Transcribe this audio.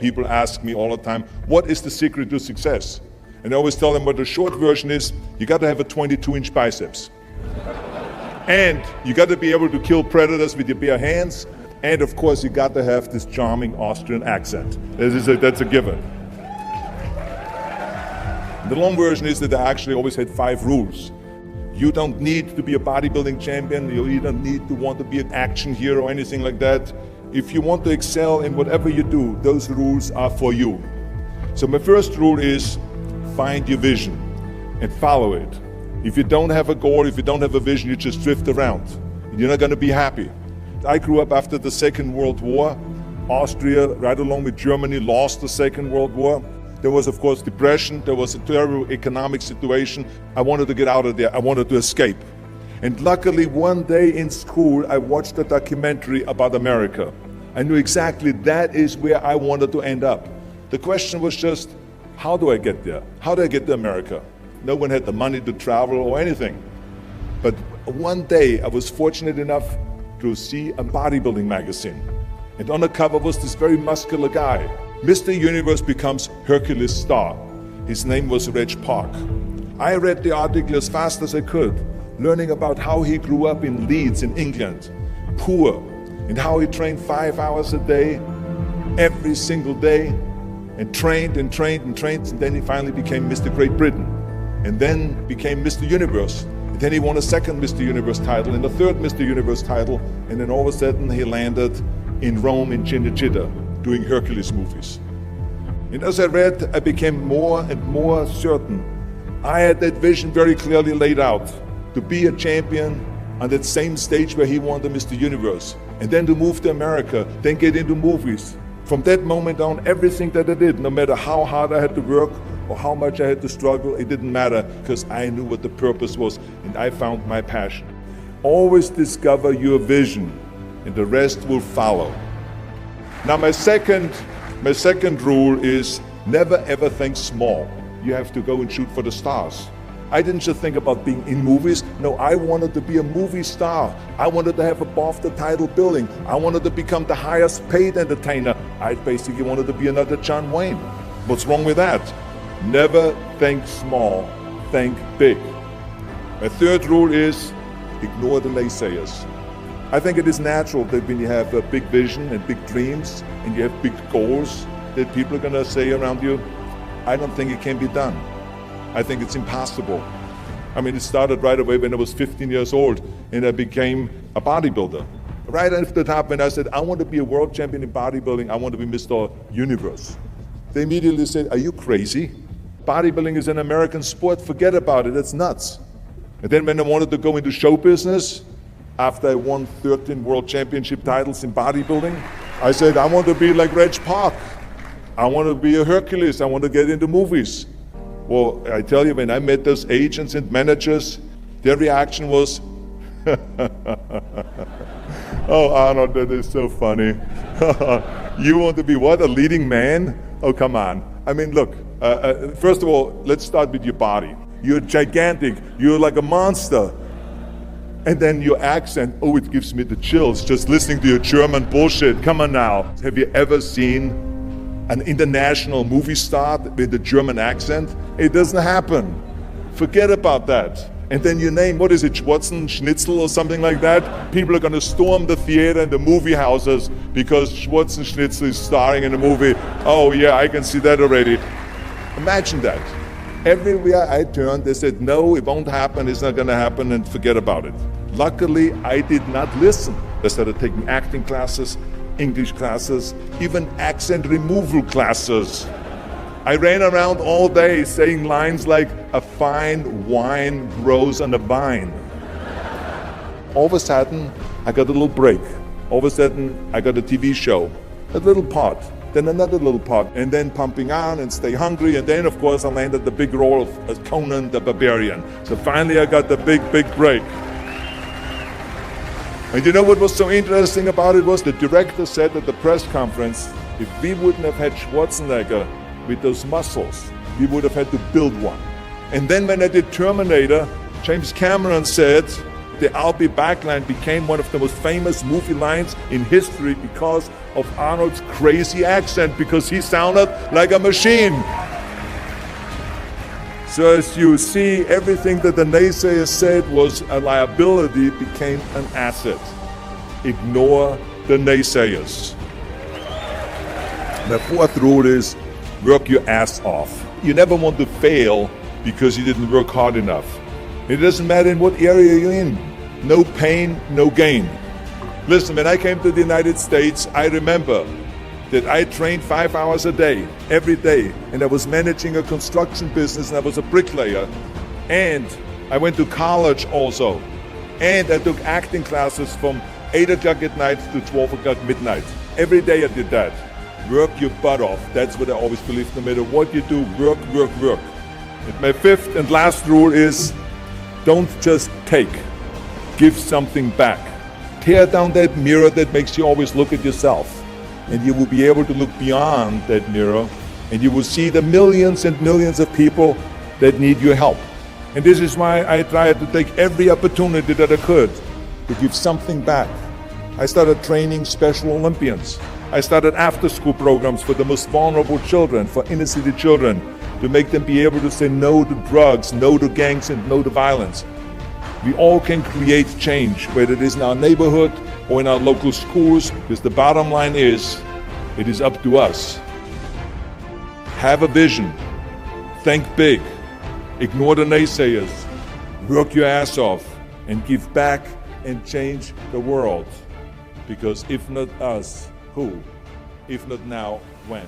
People ask me all the time, what is the secret to success? And I always tell them what the short version is, you got to have a 22-inch biceps. And you got to be able to kill predators with your bare hands. And of course, you got to have this charming Austrian accent. That's a given. The long version is that I actually always had 5 rules. You don't need to be a bodybuilding champion. You don't need to want to be an action hero or anything like that. If you want to excel in whatever you do, those rules are for you. So my first rule is find your vision and follow it. If you don't have a goal, if you don't have a vision, you just drift around. You're not going to be happy. I grew up after the Second World War. Austria, right along with Germany, lost the Second World War. There was, of course, depression. There was a terrible economic situation. I wanted to get out of there. I wanted to escape. And luckily, one day in school, I watched a documentary about America. I knew exactly that is where I wanted to end up. The question was just, how do I get there? How do I get to America? No one had the money to travel or anything. But one day, I was fortunate enough to see a bodybuilding magazine. And on the cover was this very muscular guy. Mr. Universe becomes Hercules star. His name was Reg Park. I read the article as fast as I could, learning about how he grew up in Leeds in England, poor, and how he trained 5 hours a day, every single day, and trained and trained and trained, and then he finally became Mr. Great Britain, and then became Mr. Universe. And then he won a second Mr. Universe title and a third Mr. Universe title, and then all of a sudden he landed in Rome in Cinecittà, doing Hercules movies. And as I read, I became more and more certain. I had that vision very clearly laid out, to be a champion on that same stage where he won the Mr. Universe, and then to move to America, then get into movies. From that moment on, everything that I did, no matter how hard I had to work or how much I had to struggle, it didn't matter, because I knew what the purpose was, and I found my passion. Always discover your vision, and the rest will follow. Now my second rule is never ever think small. You have to go and shoot for the stars. I didn't just think about being in movies. No, I wanted to be a movie star. I wanted to have above the title billing. I wanted to become the highest paid entertainer. I basically wanted to be another John Wayne. What's wrong with that? Never think small, think big. My third rule is ignore the naysayers. I think it is natural that when you have a big vision and big dreams and you have big goals, that people are going to say around you, I don't think it can be done. I think it's impossible. I mean, it started right away when I was 15 years old and I became a bodybuilder. Right after the top, when I said, I want to be a world champion in bodybuilding, I want to be Mr. Universe. They immediately said, are you crazy? Bodybuilding is an American sport, forget about it, it's nuts. And then when I wanted to go into show business, after I won 13 world championship titles in bodybuilding, I said, I want to be like Reg Park. I want to be a Hercules. I want to get into movies. Well, I tell you, when I met those agents and managers, their reaction was, oh, Arnold, that is so funny. You want to be what, a leading man? Oh, come on. I mean, look, first of all, let's start with your body. You're gigantic. You're like a monster. And then your accent, oh, it gives me the chills just listening to your German bullshit. Come on now. Have you ever seen an international movie star with a German accent? It doesn't happen. Forget about that. And then your name, what is it, Schwarzenegger or something like that? People are going to storm the theater and the movie houses because Schwarzenegger is starring in a movie. Oh yeah, I can see that already. Imagine that. Everywhere I turned, they said, no, it won't happen, it's not going to happen, and forget about it. Luckily, I did not listen. I started taking acting classes, English classes, even accent removal classes. I ran around all day saying lines like, a fine wine grows on a vine. All of a sudden, I got a little break. All of a sudden, I got a TV show, a little part. Then another little part, and then Pumping On and Stay Hungry, and then of course I landed the big role of Conan the Barbarian. So finally I got the big break. And you know what was so interesting about it was the director said at the press conference, if we wouldn't have had Schwarzenegger with those muscles, we would have had to build one. And then when I did Terminator, James Cameron said the "I'll be back" line became one of the most famous movie lines in history because of Arnold's crazy accent, because he sounded like a machine. So as you see, everything that the naysayers said was a liability became an asset. Ignore the naysayers. The fourth rule is work your ass off. You never want to fail because you didn't work hard enough. It doesn't matter in what area you're in. No pain, no gain. Listen, when I came to the United States, I remember that I trained 5 hours a day, every day, and I was managing a construction business, and I was a bricklayer, and I went to college also, and I took acting classes from 8 o'clock at night to 12 o'clock midnight. Every day I did that. Work your butt off. That's what I always believe. No matter what you do, work, work, work. And my fifth and last rule is don't just take. Give something back. Tear down that mirror that makes you always look at yourself. And you will be able to look beyond that mirror, and you will see the millions and millions of people that need your help. And this is why I tried to take every opportunity that I could to give something back. I started training Special Olympians. I started after-school programs for the most vulnerable children, for inner-city children, to make them be able to say no to drugs, no to gangs, and no to violence. We all can create change, whether it is in our neighborhood or in our local schools, because the bottom line is, it is up to us. Have a vision. Think big. Ignore the naysayers. Work your ass off and give back and change the world. Because if not us, who? If not now, when?